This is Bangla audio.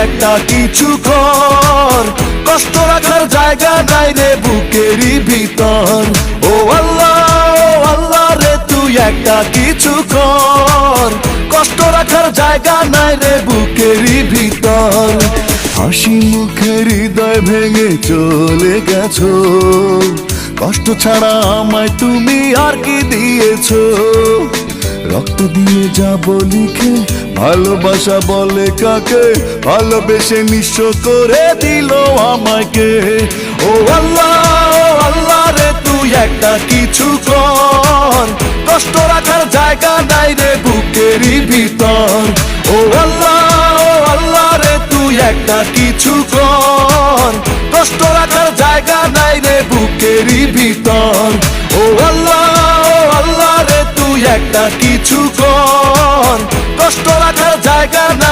একটা কিছু কর, কষ্ট রাখার জায়গা নাই রে বুকেরই ভিতর। ও আল্লাহ রে তুই একটা কিছু কর, কষ্ট রাখার জায়গা নাই রে বুকেরই ভিতর। হাসি মুখে হৃদয় ভেঙে চলে গেছো, কষ্ট ছাড়া আমায় তুমি আর কি দিয়েছো? রক্ত দিয়ে যাব লিখে ভালোবাসা বলে কাকে, ভালোবেসে নিঃস্ব করে দিল আমাকে। ও আল্লাহ রে তুই একটা কিছু কর, কষ্ট রাখার জায়গা নাই রে বুকেরই ভিতর। ও আল্লাহ রে তুই একটা কিছু কর, কষ্ট রাখার জায়গা নাই রে বুকেরই ভিতর। ও আল্লাহ রে তুই একটা কিছু কর, কষ্ট রাখার জায়গা নাই।